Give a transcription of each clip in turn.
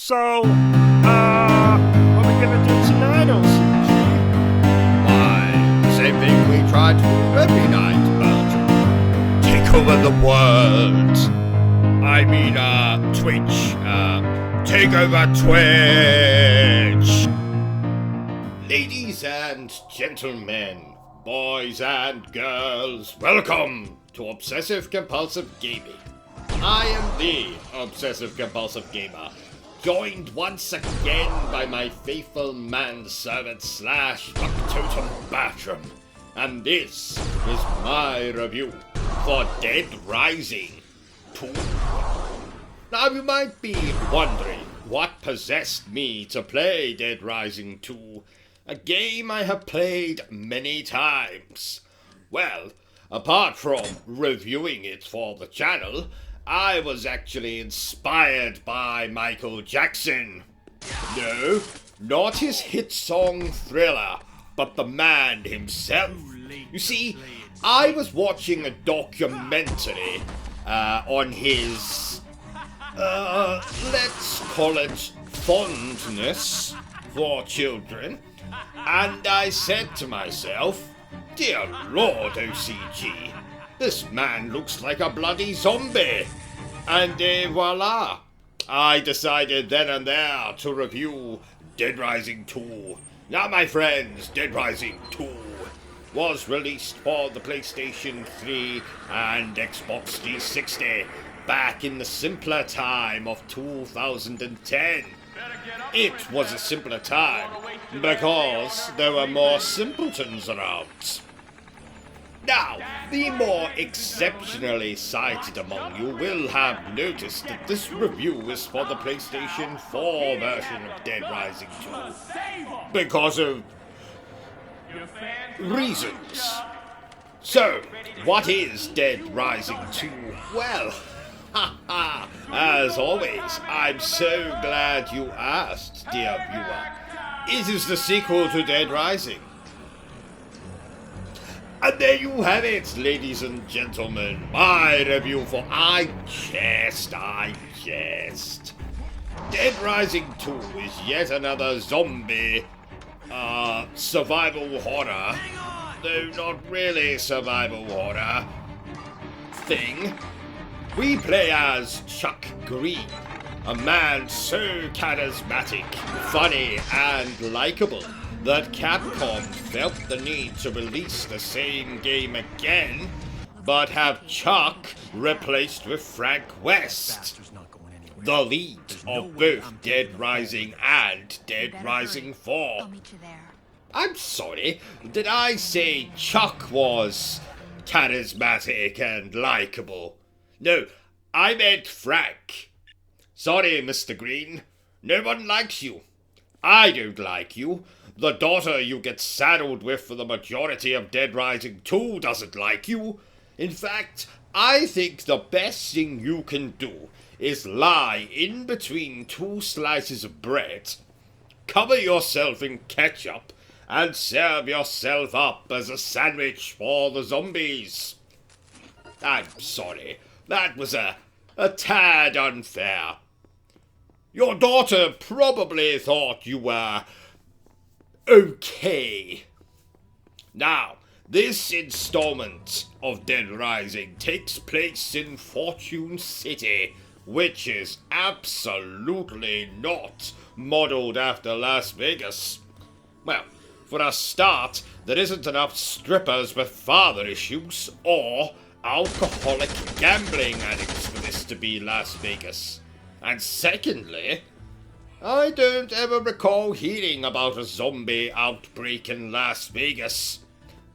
So, what are we gonna do tonight, O.C.G? Why, same thing we try to do every night, Belgium. Take over the world. I mean, Twitch. Take over Twitch. Ladies and gentlemen, boys and girls, welcome to Obsessive Compulsive Gaming. I am the Obsessive Compulsive Gamer, joined once again by my faithful manservant / factotum Bertram, and this is my review for Dead Rising 2. Now you might be wondering what possessed me to play Dead Rising 2, a game I have played many times. Well, apart from reviewing it for the channel, I was actually inspired by Michael Jackson. No, not his hit song Thriller, but the man himself. You see, I was watching a documentary on his, let's call it fondness for children, and I said to myself, dear Lord, O.C.G, this man looks like a bloody zombie. And voila, I decided then and there to review Dead Rising 2. Now my friends, Dead Rising 2 was released for the PlayStation 3 and Xbox 360 back in the simpler time of 2010. It was a simpler time because there were more simpletons around. Now, the more exceptionally sighted among you will have noticed that this review is for the PlayStation 4 version of Dead Rising 2 because of reasons. So, what is Dead Rising 2? Well, as always, I'm so glad you asked, dear viewer. It is the sequel to Dead Rising. And there you have it, ladies and gentlemen, my review for I jest. Dead Rising 2 is yet another zombie, survival horror, though not really survival horror, thing. We play as Chuck Greene, a man so charismatic, funny, and likeable that Capcom felt the need to release the same game again, but have Chuck replaced with Frank West, the lead of both Dead Rising and Dead Rising 4. I'm sorry, did I say Chuck was charismatic and likeable? No, I meant Frank. Sorry, Mr. Greene, no one likes you. I don't like you. The daughter you get saddled with for the majority of Dead Rising 2 doesn't like you. In fact, I think the best thing you can do is lie in between two slices of bread, cover yourself in ketchup, and serve yourself up as a sandwich for the zombies. I'm sorry, that was a tad unfair. Your daughter probably thought you were okay. Now, this installment of Dead Rising takes place in Fortune City, which is absolutely not modeled after Las Vegas. Well, for a start, there isn't enough strippers with father issues or alcoholic gambling addicts for this to be Las Vegas. And secondly, I don't ever recall hearing about a zombie outbreak in Las Vegas.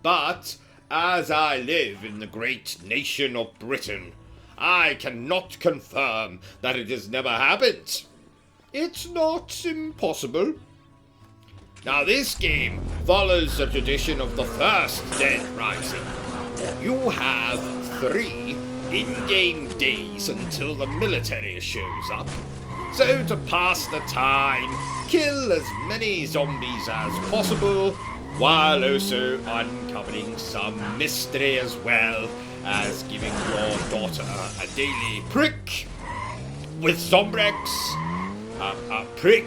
But, as I live in the great nation of Britain, I cannot confirm that it has never happened. It's not impossible. Now, this game follows the tradition of the first Dead Rising. You have 3 in-game days until the military shows up. So to pass the time, kill as many zombies as possible, while also uncovering some mystery as well as giving your daughter a daily prick with Zombrex a prick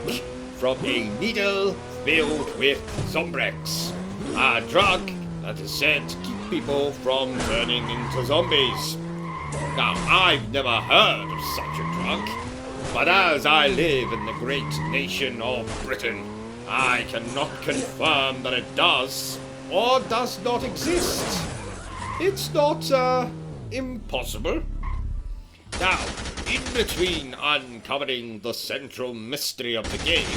from a needle filled with zombrex, a drug that is said to keep people from turning into zombies. Now, I've never heard of such a drug, but as I live in the great nation of Britain, I cannot confirm that it does or does not exist. It's not, impossible. Now, in between uncovering the central mystery of the game,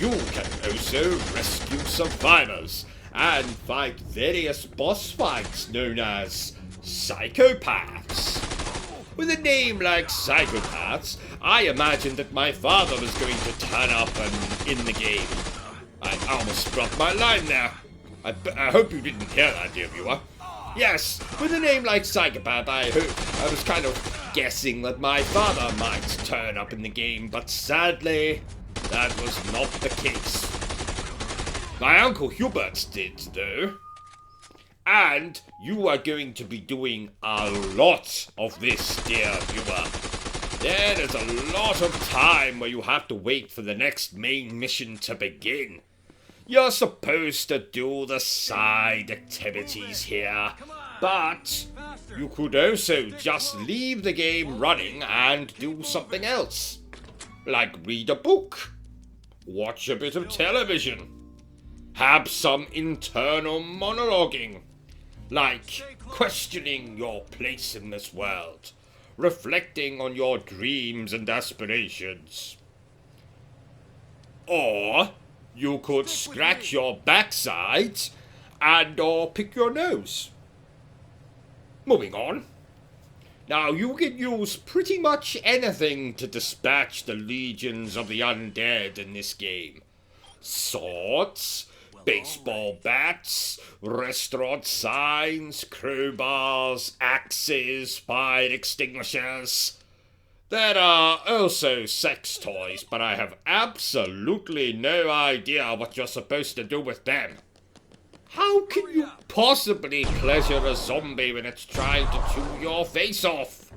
you can also rescue survivors and fight various boss fights known as psychopaths. With a name like Psychopaths, I imagined that my father was going to turn up in the game. I almost dropped my line there. I hope you didn't hear that, dear viewer. Yes, with a name like Psychopath, I was kind of guessing that my father might turn up in the game, but sadly, that was not the case. My Uncle Hubert did, though. And you are going to be doing a lot of this, dear viewer. There is a lot of time where you have to wait for the next main mission to begin. You're supposed to do the side activities here, but you could also just leave the game running and do something else. Like read a book, watch a bit of television, have some internal monologuing, like questioning your place in this world, reflecting on your dreams and aspirations. Or you could scratch your backside and or pick your nose. Moving on. Now, you can use pretty much anything to dispatch the legions of the undead in this game. Swords, baseball bats, restaurant signs, crowbars, axes, fire extinguishers. There are also sex toys, but I have absolutely no idea what you're supposed to do with them. How can you possibly pleasure a zombie when it's trying to chew your face off?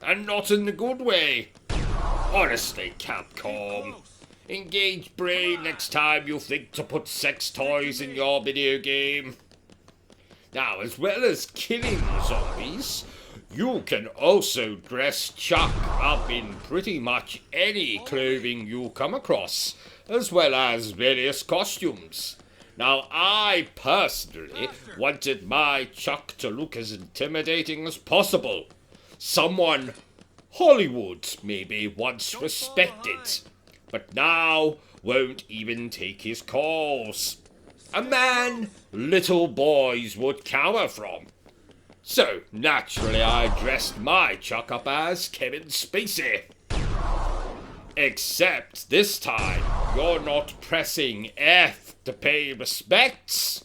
And not in the good way. Honestly, Capcom. Engage brain next time you think to put sex toys in your video game. Now, as well as killing zombies, you can also dress Chuck up in pretty much any clothing you come across, as well as various costumes. Now, I personally wanted my Chuck to look as intimidating as possible. Someone Hollywood maybe once respected, but now won't even take his calls. A man little boys would cower from. So, naturally, I dressed my Chuck up as Kevin Spacey. Except this time, you're not pressing F to pay respects.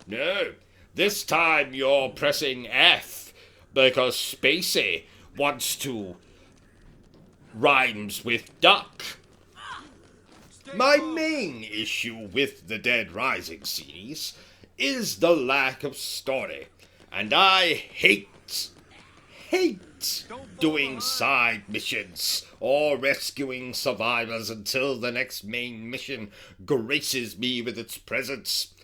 No, this time you're pressing F because Spacey wants to rhymes with duck. My main issue with the Dead Rising series is the lack of story, and I hate doing side missions or rescuing survivors until the next main mission graces me with its presence.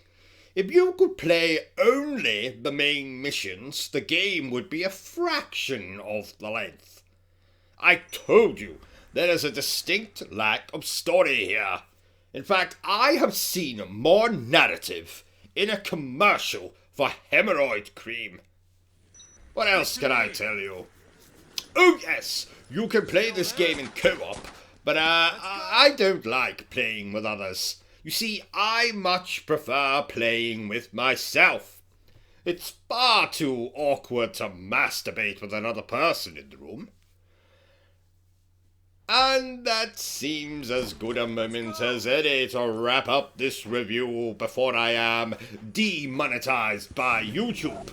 If you could play only the main missions, the game would be a fraction of the length. I told you, there is a distinct lack of story here. In fact, I have seen more narrative in a commercial for hemorrhoid cream. What else can I tell you? Oh yes, you can play this game in co-op, but I don't like playing with others. You see, I much prefer playing with myself. It's far too awkward to masturbate with another person in the room. And that seems as good a moment as any to wrap up this review before I am demonetized by YouTube.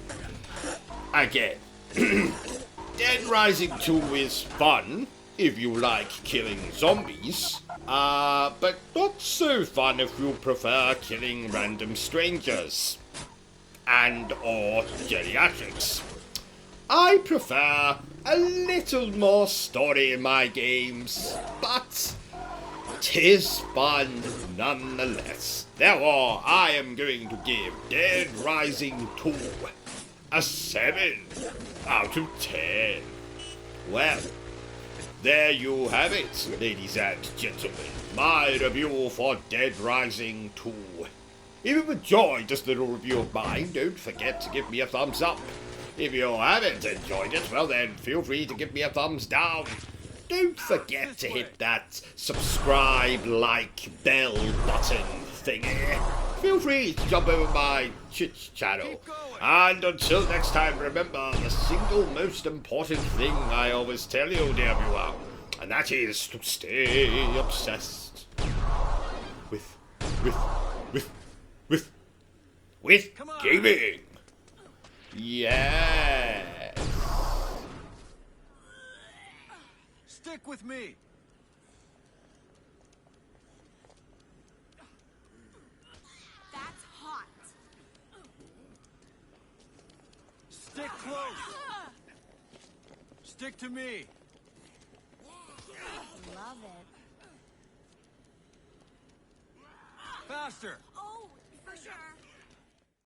Again, Dead Rising 2 is fun if you like killing zombies, but not so fun if you prefer killing random strangers and or geriatrics. I prefer a little more story in my games, but 'tis fun nonetheless. Therefore, I am going to give Dead Rising 2 a 7 out of 10. Well, there you have it, ladies and gentlemen. My review for Dead Rising 2. If you've enjoyed this little review of mine, don't forget to give me a thumbs up. If you haven't enjoyed it, well then, feel free to give me a thumbs down. Don't forget to hit that subscribe, like, bell button thingy. Feel free to jump over my channel. And until next time, remember the single most important thing I always tell you, dear viewer, and that is to stay obsessed with gaming. Yes. Stick with me. That's hot. Stick close. Stick to me. Love it. Faster. Oh, for sure.